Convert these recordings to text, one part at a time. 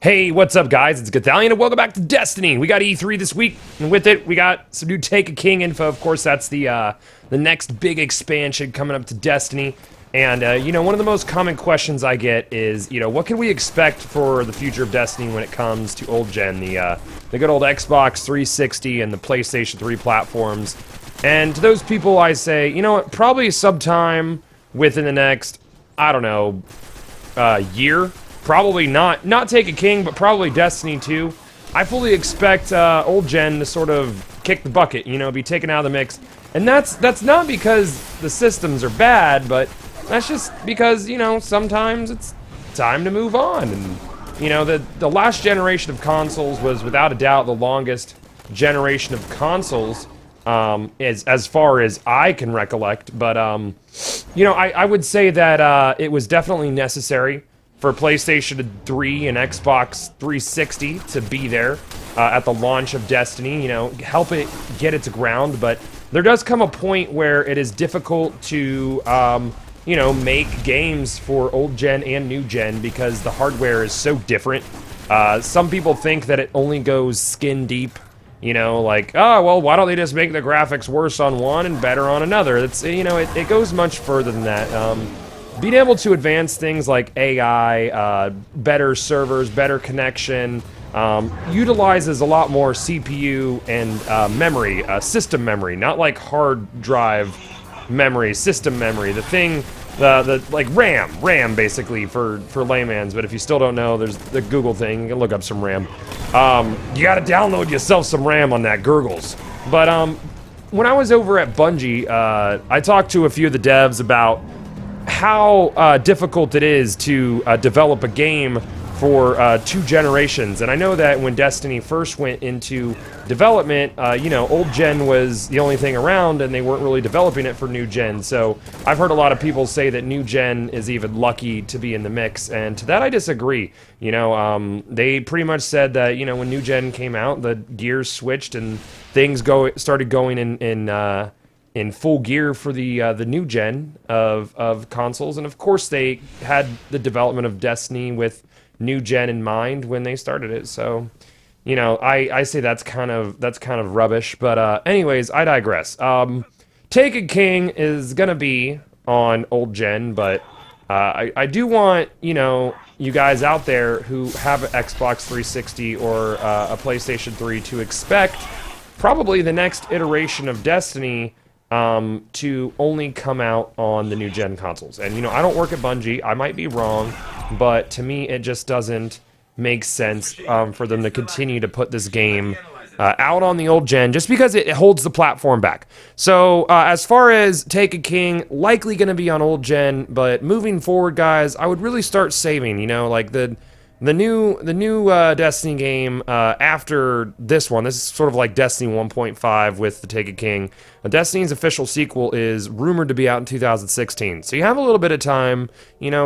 Hey, what's up, guys? It's Gothalion, and welcome back to Destiny. We got E3 this week, and with it, we got some new Take a King info. Of course, that's the next big expansion coming up to Destiny. And, one of the most common questions I get is, what can we expect for the future of Destiny when it comes to old gen, the good old Xbox 360 and the PlayStation 3 platforms. And to those people, I say, you know what, probably sometime within the next, I don't know, year. Probably not Take a King, but probably Destiny 2. I fully expect old gen to sort of kick the bucket, be taken out of the mix. And that's not because the systems are bad, but that's just because, sometimes it's time to move on. And, the last generation of consoles was without a doubt the longest generation of consoles, as far as I can recollect. But, I would say that it was definitely necessary for PlayStation 3 and Xbox 360 to be there at the launch of Destiny, help it get its ground. But there does come a point where it is difficult to, make games for old gen and new gen because the hardware is so different. Some people think that it only goes skin deep, like, oh, well, why don't they just make the graphics worse on one and better on another? It's, it goes much further than that. Being able to advance things like AI, better servers, better connection, utilizes a lot more CPU and memory, system memory, not like hard drive memory, system memory. The thing, like RAM basically for layman's. But if you still don't know, there's the Google thing. You can look up some RAM. You got to download yourself some RAM on that Gurgles. But when I was over at Bungie, I talked to a few of the devs about how difficult it is to develop a game for 2 generations. And I know that when Destiny first went into development, old gen was the only thing around and they weren't really developing it for new gen. So I've heard a lot of people say that new gen is even lucky to be in the mix, and to that I disagree. They pretty much said that, when new gen came out, the gears switched and things started going in full gear for the new gen of consoles. And of course they had the development of Destiny with new gen in mind when they started it. So, I say that's kind of rubbish. But anyways, I digress. Take a King is gonna be on old gen, but I do want you guys out there who have an Xbox 360 or a PlayStation 3 to expect probably the next iteration of Destiny to only come out on the new gen consoles. And I don't work at Bungie, I might be wrong, but to me it just doesn't make sense for them to continue to put this game out on the old gen just because it holds the platform back. So as far as Take a King, likely going to be on old gen, but moving forward, guys, I would really start saving, like the new Destiny game after this one. This is sort of like Destiny 1.5 with the Take a King. Destiny's official sequel is rumored to be out in 2016. So you have a little bit of time,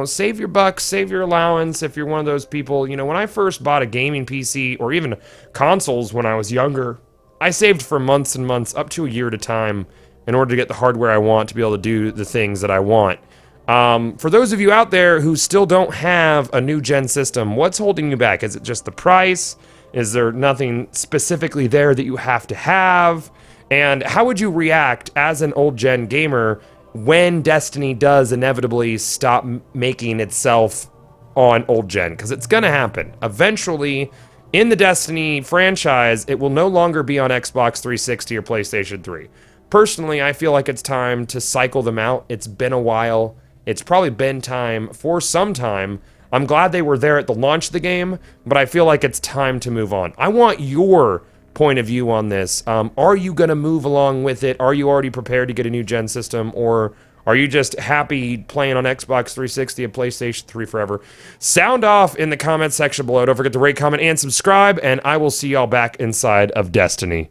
save your bucks, save your allowance if you're one of those people. When I first bought a gaming PC or even consoles when I was younger, I saved for months and months, up to a year at a time, in order to get the hardware I want to be able to do the things that I want. For those of you out there who still don't have a new gen system, what's holding you back? Is it just the price? Is there nothing specifically there that you have to have? And how would you react as an old gen gamer when Destiny does inevitably stop making itself on old gen? Because it's gonna happen. Eventually, in the Destiny franchise, it will no longer be on Xbox 360 or PlayStation 3. Personally, I feel like it's time to cycle them out. It's been a while. It's probably been time for some time. I'm glad they were there at the launch of the game, but I feel like it's time to move on. I want your point of view on this. Are you going to move along with it? Are you already prepared to get a new gen system? Or are you just happy playing on Xbox 360 and PlayStation 3 forever? Sound off in the comment section below. Don't forget to rate, comment, and subscribe, and I will see y'all back inside of Destiny.